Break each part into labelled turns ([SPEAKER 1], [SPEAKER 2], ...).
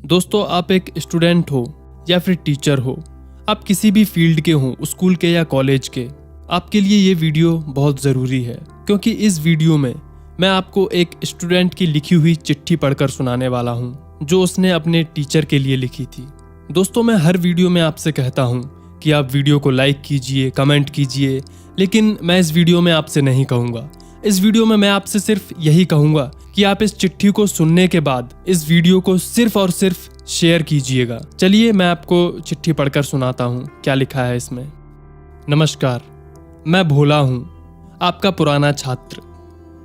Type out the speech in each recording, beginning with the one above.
[SPEAKER 1] दोस्तों, आप एक स्टूडेंट हो या फिर टीचर हो, आप किसी भी फील्ड के हो, स्कूल के या कॉलेज के, आपके लिए ये वीडियो बहुत ज़रूरी है क्योंकि इस वीडियो में मैं आपको एक स्टूडेंट की लिखी हुई चिट्ठी पढ़कर सुनाने वाला हूँ जो उसने अपने टीचर के लिए लिखी थी। दोस्तों, मैं हर वीडियो में आपसे कहता हूँ कि आप वीडियो को लाइक कीजिए, कमेंट कीजिए, लेकिन मैं इस वीडियो में आपसे नहीं कहूँगा। इस वीडियो में मैं आपसे सिर्फ यही कहूँगा कि आप इस चिट्ठी को सुनने के बाद इस वीडियो को सिर्फ और सिर्फ शेयर कीजिएगा। चलिए मैं आपको चिट्ठी पढ़कर सुनाता हूँ क्या लिखा है इसमें। नमस्कार, मैं भोला हूँ, आपका पुराना छात्र।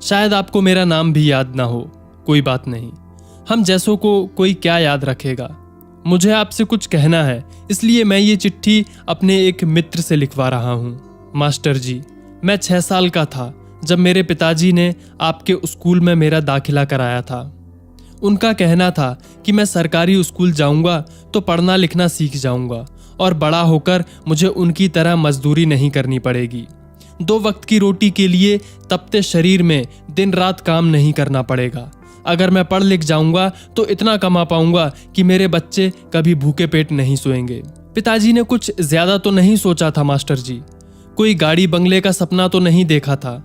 [SPEAKER 1] शायद आपको मेरा नाम भी याद ना हो, कोई बात नहीं, हम जैसों को कोई क्या याद रखेगा। मुझे आपसे कुछ कहना है, इसलिए मैं ये चिट्ठी अपने एक मित्र से लिखवा रहा हूँ। मास्टर जी, मैं 6 साल का था जब मेरे पिताजी ने आपके स्कूल में मेरा दाखिला कराया था। उनका कहना था कि मैं सरकारी स्कूल जाऊंगा तो पढ़ना लिखना सीख जाऊंगा और बड़ा होकर मुझे उनकी तरह मजदूरी नहीं करनी पड़ेगी। 2 वक्त की रोटी के लिए तपते शरीर में दिन रात काम नहीं करना पड़ेगा। अगर मैं पढ़ लिख जाऊंगा तो इतना कमा पाऊंगा कि मेरे बच्चे कभी भूखे पेट नहीं सोएंगे। पिताजी ने कुछ ज्यादा तो नहीं सोचा था मास्टर जी, कोई गाड़ी बंगले का सपना तो नहीं देखा था।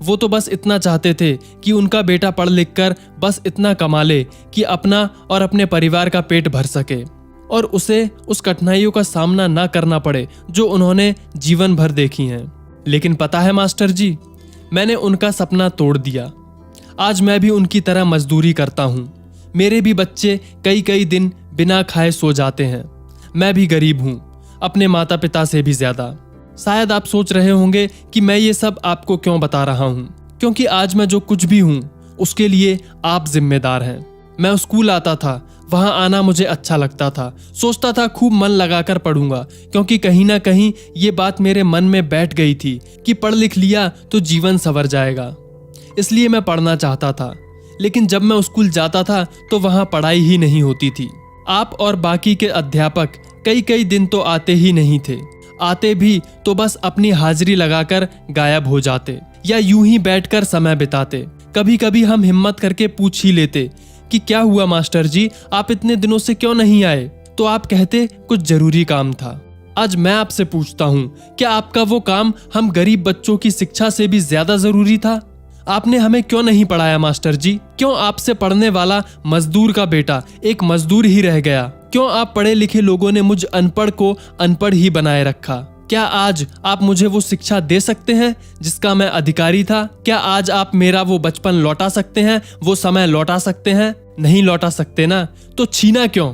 [SPEAKER 1] वो तो बस इतना चाहते थे कि उनका बेटा पढ़ लिख कर बस इतना कमा ले कि अपना और अपने परिवार का पेट भर सके और उसे उस कठिनाइयों का सामना ना करना पड़े जो उन्होंने जीवन भर देखी हैं। लेकिन पता है मास्टर जी, मैंने उनका सपना तोड़ दिया। आज मैं भी उनकी तरह मजदूरी करता हूँ। मेरे भी बच्चे कई कई दिन बिना खाए सो जाते हैं। मैं भी गरीब हूँ, अपने माता पिता से भी ज्यादा। शायद आप सोच रहे होंगे कि मैं ये सब आपको क्यों बता रहा हूँ, क्योंकि आज मैं जो कुछ भी हूँ उसके लिए आप जिम्मेदार हैं। मैं स्कूल आता था, वहाँ आना मुझे अच्छा लगता था। सोचता था खूब मन लगाकर पढ़ूंगा, क्योंकि कहीं ना कहीं ये बात मेरे मन में बैठ गई थी कि पढ़ लिख लिया तो जीवन संवर जाएगा। इसलिए मैं पढ़ना चाहता था। लेकिन जब मैं स्कूल जाता था तो वहाँ पढ़ाई ही नहीं होती थी। आप और बाकी के अध्यापक कई कई दिन तो आते ही नहीं थे। आते भी तो बस अपनी हाजिरी लगाकर गायब हो जाते या यूं ही बैठकर समय बिताते। कभी कभी हम हिम्मत करके पूछ ही लेते कि क्या हुआ मास्टर जी, आप इतने दिनों से क्यों नहीं आए? तो आप कहते कुछ जरूरी काम था। आज मैं आपसे पूछता हूँ, क्या आपका वो काम हम गरीब बच्चों की शिक्षा से भी ज्यादा जरूरी था? आपने हमें क्यों नहीं पढ़ाया मास्टर जी? क्यों आपसे पढ़ने वाला मजदूर का बेटा एक मजदूर ही रह गया? क्यों आप पढ़े लिखे लोगों ने मुझ अनपढ़ को अनपढ़ ही बनाए रखा? क्या आज आप मुझे वो शिक्षा दे सकते हैं जिसका मैं अधिकारी था? क्या आज आप मेरा वो बचपन लौटा सकते हैं, वो समय लौटा सकते हैं? नहीं लौटा सकते ना, तो छीना क्यों?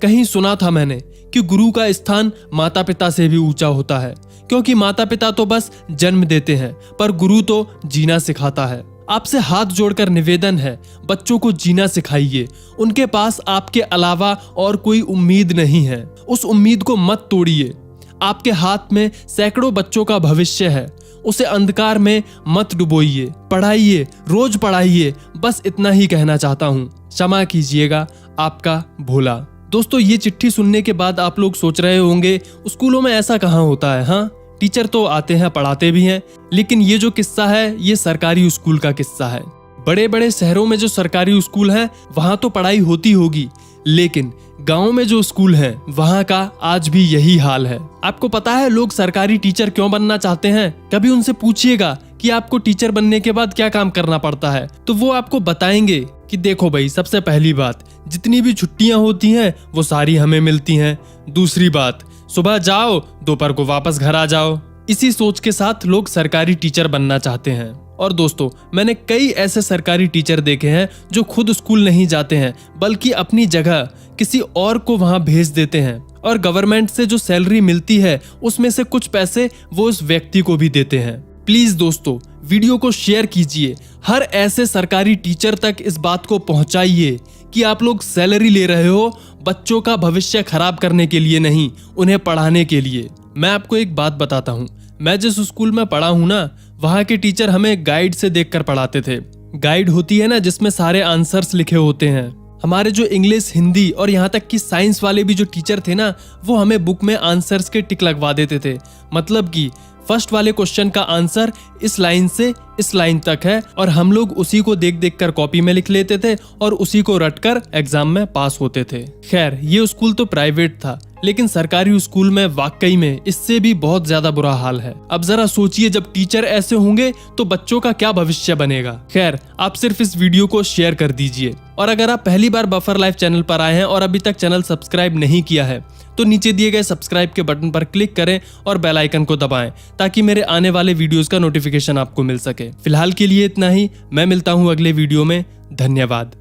[SPEAKER 1] कहीं सुना था मैंने कि गुरु का स्थान माता पिता से भी ऊंचा होता है, क्योंकि माता पिता तो बस जन्म देते हैं पर गुरु तो जीना सिखाता है। आपसे हाथ जोड़कर निवेदन है, बच्चों को जीना सिखाइए। उनके पास आपके अलावा और कोई उम्मीद नहीं है। उस उम्मीद को मत तोड़िए। आपके हाथ में सैकड़ों बच्चों का भविष्य है, उसे अंधकार में मत डुबोइए। पढ़ाइए, रोज पढ़ाइए। बस इतना ही कहना चाहता हूँ। क्षमा कीजिएगा, आपका भोला। दोस्तों, ये चिट्ठी सुनने के बाद आप लोग सोच रहे होंगे स्कूलों में ऐसा कहाँ होता है। हाँ, टीचर तो आते हैं, पढ़ाते भी हैं, लेकिन ये जो किस्सा है ये सरकारी स्कूल का किस्सा है। बड़े बड़े शहरों में जो सरकारी स्कूल हैं वहां तो पढ़ाई होती होगी, लेकिन गांव में जो स्कूल हैं वहां का आज भी यही हाल है। आपको पता है लोग सरकारी टीचर क्यों बनना चाहते हैं? कभी उनसे पूछिएगा कि आपको टीचर बनने के बाद क्या काम करना पड़ता है, तो वो आपको बताएंगे कि देखो भाई, सबसे पहली बात, जितनी भी छुट्टियां होती हैं वो सारी हमें मिलती हैं। दूसरी बात, सुबह जाओ, दोपहर को वापस घर आ जाओ। इसी सोच के साथ लोग सरकारी टीचर बनना चाहते हैं। और दोस्तों, मैंने कई ऐसे सरकारी टीचर देखे हैं जो खुद स्कूल नहीं जाते हैं, बल्कि अपनी जगह किसी और को वहां भेज देते हैं और गवर्नमेंट से जो सैलरी मिलती है उसमें से कुछ पैसे वो उस व्यक्ति को भी देते हैं। प्लीज दोस्तों, वीडियो को शेयर कीजिए। हर ऐसे सरकारी टीचर तक इस बात को पहुंचाइए कि आप लोग सैलरी ले रहे हो बच्चों का भविष्य खराब करने के लिए नहीं, उन्हें पढ़ाने के लिए। मैं आपको एक बात बताता हूँ, मैं जिस स्कूल में पढ़ा हूँ ना, वहाँ के टीचर हमें गाइड से देखकर पढ़ाते थे। गाइड होती है ना जिसमें सारे आंसर्स लिखे होते हैं। हमारे जो इंग्लिश, हिंदी और यहाँ तक कि साइंस वाले भी जो टीचर थे ना, वो हमें बुक में आंसर्स के टिक लगवा देते थे। मतलब कि फर्स्ट वाले क्वेश्चन का आंसर इस लाइन से इस लाइन तक है और हम लोग उसी को देख देख कर कॉपी में लिख लेते थे और उसी को रट कर एग्जाम में पास होते थे। खैर, ये स्कूल तो प्राइवेट था, लेकिन सरकारी स्कूल में वाकई में इससे भी बहुत ज्यादा बुरा हाल है। अब जरा सोचिए, जब टीचर ऐसे होंगे तो बच्चों का क्या भविष्य बनेगा। खैर, आप सिर्फ इस वीडियो को शेयर कर दीजिए और अगर आप पहली बार बफर लाइफ चैनल पर आए हैं और अभी तक चैनल सब्सक्राइब नहीं किया है तो नीचे दिए गए सब्सक्राइब के बटन पर क्लिक करें और बेल आइकन को दबाएं ताकि मेरे आने वाले वीडियोस का नोटिफिकेशन आपको मिल सके। फिलहाल के लिए इतना ही, मैं मिलता हूं अगले वीडियो में। धन्यवाद।